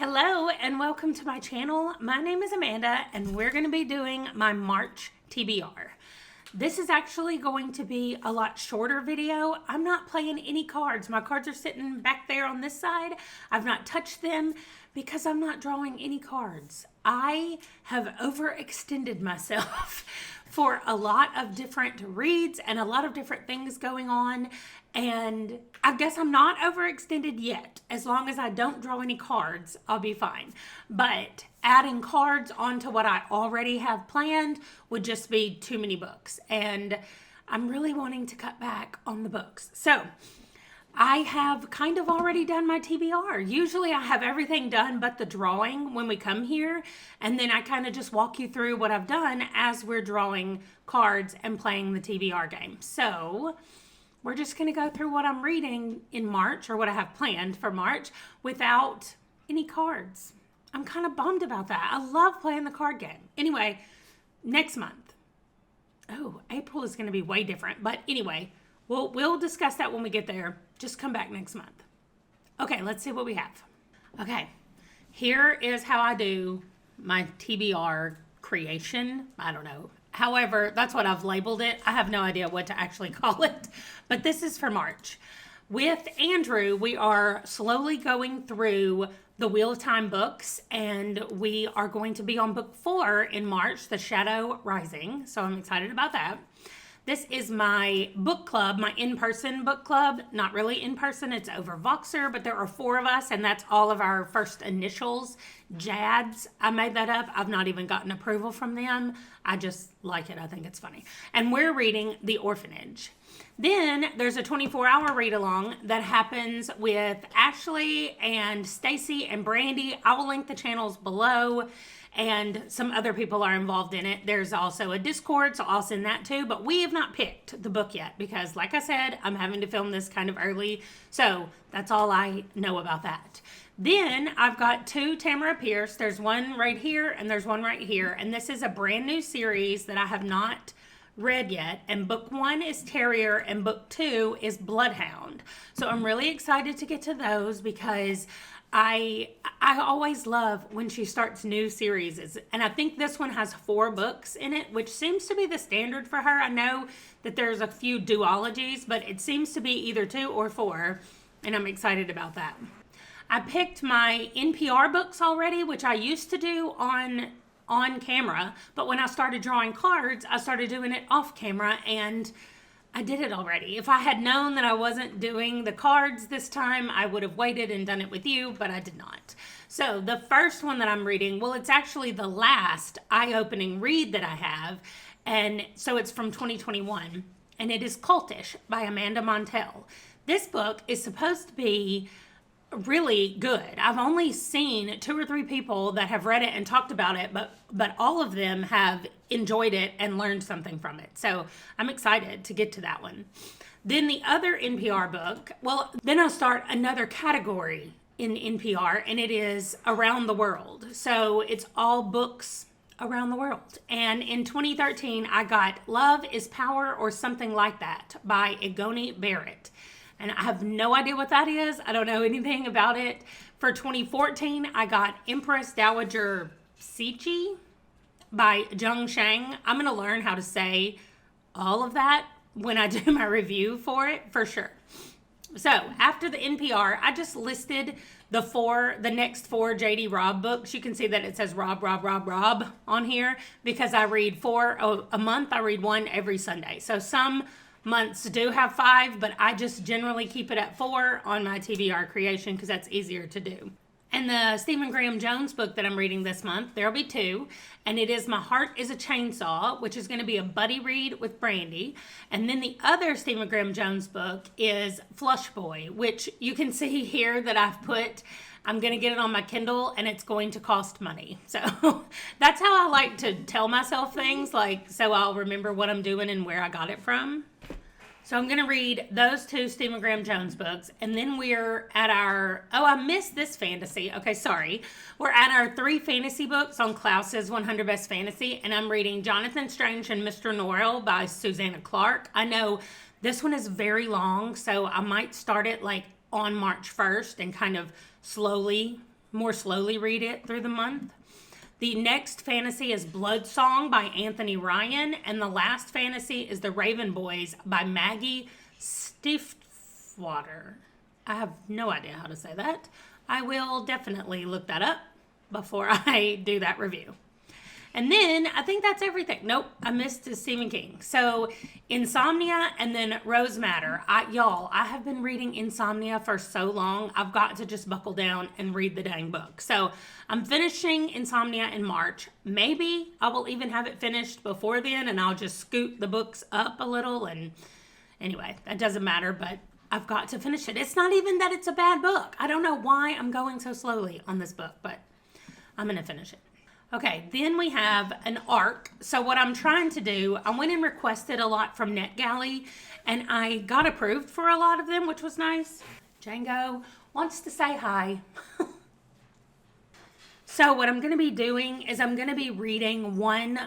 Hello and welcome to my channel. My name is Amanda and we're going to be doing my March TBR. This is actually going to be a lot shorter video. I'm not playing any cards. My cards are sitting back there on this side. I've not touched them because I'm not drawing any cards. I have overextended myself for a lot of different reads and a lot of different things going on. And I guess I'm not overextended yet. As long as I don't draw any cards, I'll be fine. But adding cards onto what I already have planned would just be too many books. And I'm really wanting to cut back on the books. So I have kind of already done my TBR. Usually I have everything done but the drawing when we come here. And then I kind of just walk you through what I've done as we're drawing cards and playing the TBR game. So we're just going to go through what I'm reading in March, or what I have planned for March, without any cards. I'm kind of bummed about that. I love playing the card game. Anyway, next month. Oh, April is going to be way different. But anyway, we'll discuss that when we get there. Just come back next month. Okay, let's see what we have. Okay, here is how I do my TBR creation. I don't know. However, that's what I've labeled it. I have no idea what to actually call it, but this is for March. With Andrew, we are slowly going through the Wheel of Time books, and we are going to be on book 4 in March, The Shadow Rising. So I'm excited about that. This is my book club, my in-person book club. Not really in person, it's over Voxer, but there are 4 of us, and that's all of our first initials, JADS. I made that up. I've not even gotten approval from them. I just like it. I think it's funny. And we're reading The Orphanage. Then there's a 24-hour read-along that happens with Ashley and Stacy and Brandy. I will link the channels below, and some other people are involved in it. There's also a Discord, so I'll send that too. But we have not picked the book yet because, like I said, I'm having to film this kind of early. So that's all I know about that. Then I've got 2 Tamara Pierce. There's one right here and there's one right here. And this is a brand new series that I have not read yet. And book 1 is Terrier and book 2 is Bloodhound. So I'm really excited to get to those because I always love when she starts new series. And I think this one has 4 books in it, which seems to be the standard for her. I know that there's a few duologies, but it seems to be either 2 or 4. And I'm excited about that. I picked my NPR books already, which I used to do on camera. But when I started drawing cards, I started doing it off camera, and I did it already. If I had known that I wasn't doing the cards this time, I would have waited and done it with you, but I did not. So the first one that I'm reading, well, it's actually the last eye-opening read that I have, and so it's from 2021, and it is Cultish by Amanda Montell. This book is supposed to be really good. I've only seen 2 or 3 people that have read it and talked about it, but all of them have enjoyed it and learned something from it. So I'm excited to get to that one. Then the other NPR book, well, then I'll start another category in NPR, and it is Around the World. So it's all books around the world. And in 2013, I got Love is Power or Something Like That by Egoni Barrett. And I have no idea what that is. I don't know anything about it. For 2014, I got Empress Dowager Cixi by Zheng Shang. I'm going to learn how to say all of that when I do my review for it, for sure. So after the NPR, I just listed the next 4 J.D. Robb books. You can see that it says Robb on here because I read 4 a month. I read 1 every Sunday. So some months do have 5, but I just generally keep it at 4 on my TBR creation because that's easier to do. And the Stephen Graham Jones book that I'm reading this month, there'll be 2, and it is My Heart is a Chainsaw, which is going to be a buddy read with Brandy. And then the other Stephen Graham Jones book is Flush Boy, which you can see here that I've put, I'm going to get it on my Kindle and it's going to cost money. So that's how I like to tell myself things, like, so I'll remember what I'm doing and where I got it from. So I'm going to read those 2 Stephen Graham Jones books, and then we're at our, I missed this fantasy. Okay, sorry. We're at our 3 fantasy books on Klaus's 100 Best Fantasy, and I'm reading Jonathan Strange and Mr. Norrell by Susanna Clark. I know this one is very long, so I might start it like on March 1st and kind of slowly more slowly read it through the month. The next fantasy is Blood Song by Anthony Ryan, and the last fantasy is The Raven Boys by Maggie Stiefvater. I have no idea how to say that. I will definitely look that up before I do that review. And then I think that's everything. Nope, I missed Stephen King. So Insomnia and then Rose Madder. Y'all, I have been reading Insomnia for so long. I've got to just buckle down and read the dang book. So I'm finishing Insomnia in March. Maybe I will even have it finished before then, and I'll just scoot the books up a little. And anyway, that doesn't matter, but I've got to finish it. It's not even that it's a bad book. I don't know why I'm going so slowly on this book, but I'm going to finish it. Okay, then we have an ARC. So what I'm trying to do, I went and requested a lot from NetGalley, and I got approved for a lot of them, which was nice. Django wants to say hi. So what I'm going to be doing is I'm going to be reading one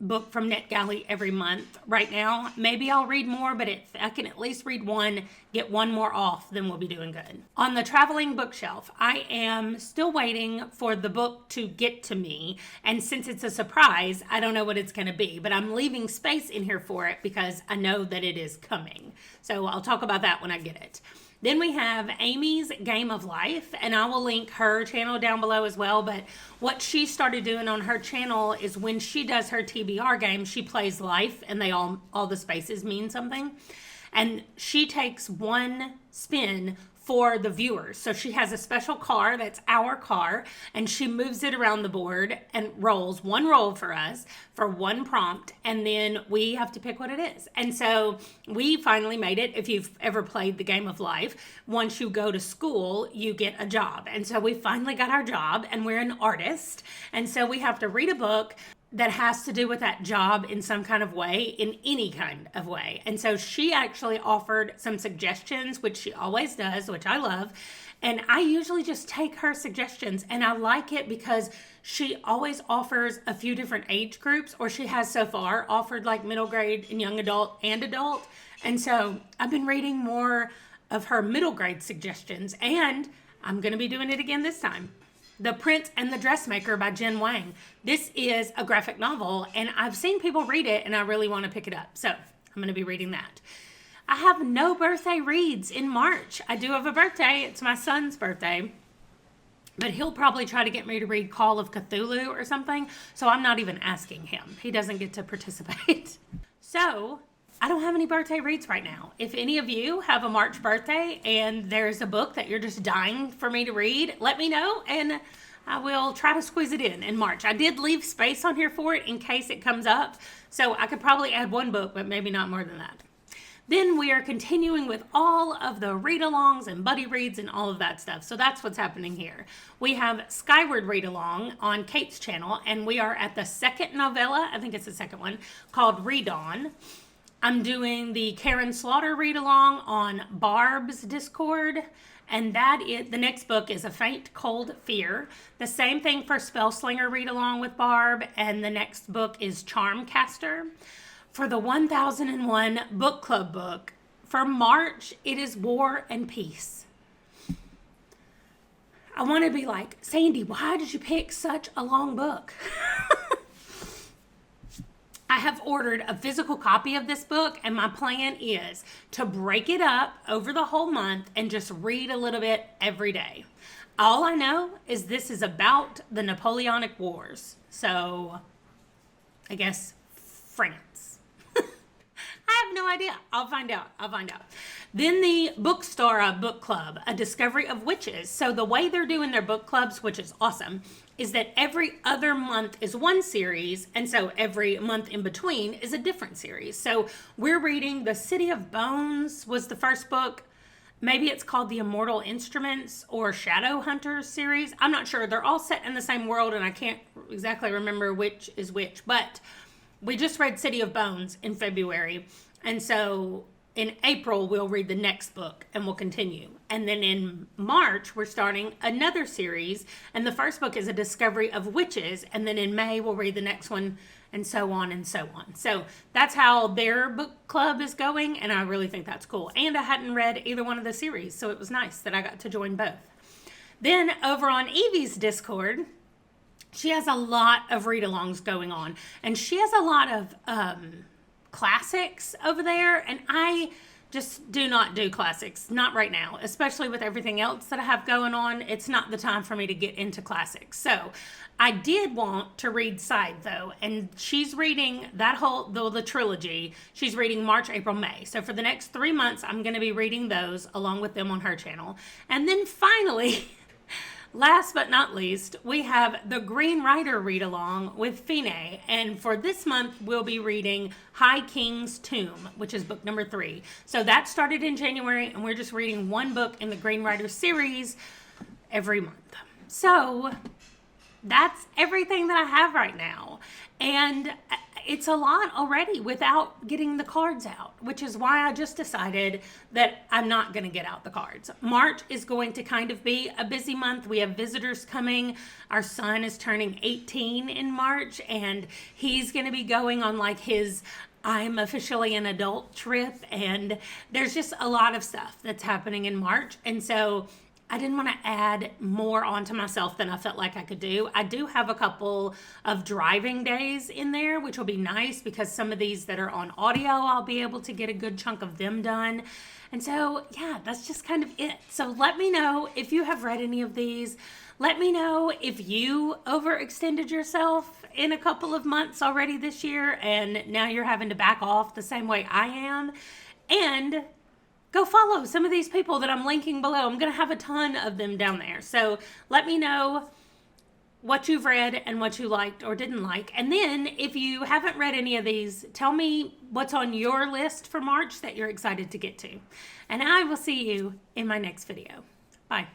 book from NetGalley every month right now. Maybe I'll read more, but if I can at least read one, get one more off, then we'll be doing good. On the traveling bookshelf, I am still waiting for the book to get to me. And since it's a surprise, I don't know what it's going to be, but I'm leaving space in here for it because I know that it is coming. So I'll talk about that when I get it. Then we have Amy's Game of Life, and I will link her channel down below as well. But what she started doing on her channel is when she does her TBR game, she plays life, and they all the spaces mean something. And she takes one spin for the viewers. So she has a special car that's our car, and she moves it around the board and rolls one roll for us for one prompt, and then we have to pick what it is. And so we finally made it. If you've ever played the Game of Life, once you go to school, you get a job. And so we finally got our job, and we're an artist. And so we have to read a book that has to do with that job in some kind of way, in any kind of way. And so she actually offered some suggestions, which she always does, which I love. And I usually just take her suggestions, and I like it because she always offers a few different age groups, or she has so far offered like middle grade and young adult and adult. And so I've been reading more of her middle grade suggestions, and I'm going to be doing it again this time. The Prince and the Dressmaker by Jen Wang. This is a graphic novel, and I've seen people read it, and I really want to pick it up. So I'm going to be reading that. I have no birthday reads in March. I do have a birthday. It's my son's birthday. But he'll probably try to get me to read Call of Cthulhu or something. So I'm not even asking him. He doesn't get to participate. So I don't have any birthday reads right now. If any of you have a March birthday and there's a book that you're just dying for me to read, let me know, and I will try to squeeze it in March. I did leave space on here for it in case it comes up, so I could probably add one book, but maybe not more than that. Then we are continuing with all of the read-alongs and buddy reads and all of that stuff. So that's what's happening here. We have Skyward Read-Along on Kate's channel, and we are at the second novella, I think it's the second one, called Redawn. I'm doing the Karen Slaughter read-along on Barb's Discord, and the next book is A Faint Cold Fear. The same thing for Spellslinger read-along with Barb, and the next book is Charmcaster. For the 1001 book club book, for March, it is War and Peace. I want to be like, Sandy, why did you pick such a long book? I have ordered a physical copy of this book, and my plan is to break it up over the whole month and just read a little bit every day. All I know is this is about the Napoleonic Wars. So, I guess France. I have no idea. I'll find out. Then the Bookstara Book Club, A Discovery of Witches. So the way they're doing their book clubs, which is awesome, is that every other month is one series, and so every month in between is a different series. So we're reading The City of Bones was the first book. Maybe it's called The Immortal Instruments or Shadow Hunters series. I'm not sure. They're all set in the same world, and I can't exactly remember which is which. But we just read City of Bones in February, and so in April, we'll read the next book and we'll continue. And then in March, we're starting another series. And the first book is A Discovery of Witches. And then in May, we'll read the next one, and so on and so on. So that's how their book club is going. And I really think that's cool. And I hadn't read either one of the series, so it was nice that I got to join both. Then over on Evie's Discord, she has a lot of read-alongs going on, and she has a lot of classics over there, and I just do not do classics, not right now, especially with everything else that I have going on. It's not the time for me to get into classics. So I did want to read Side though, and she's reading that whole, the trilogy. She's reading March, April, May. So for the next 3 months, I'm going to be reading those along with them on her channel. And then finally, last but not least, we have the Green Rider read along with Fine. And for this month, we'll be reading High King's Tomb, which is book number 3. So that started in January, and we're just reading one book in the Green Rider series every month. So that's everything that I have right now. And it's a lot already without getting the cards out, which is why I just decided that I'm not going to get out the cards. March is going to kind of be a busy month. We have visitors coming. Our son is turning 18 in March, and he's going to be going on like his I'm officially an adult trip, and there's just a lot of stuff that's happening in March. And so I didn't want to add more onto myself than I felt like I could do. I do have a couple of driving days in there, which will be nice because some of these that are on audio, I'll be able to get a good chunk of them done. And so, yeah, that's just kind of it. So let me know if you have read any of these. Let me know if you overextended yourself in a couple of months already this year and now you're having to back off the same way I am. And go follow some of these people that I'm linking below. I'm going to have a ton of them down there. So let me know what you've read and what you liked or didn't like. And then if you haven't read any of these, tell me what's on your list for March that you're excited to get to. And I will see you in my next video. Bye.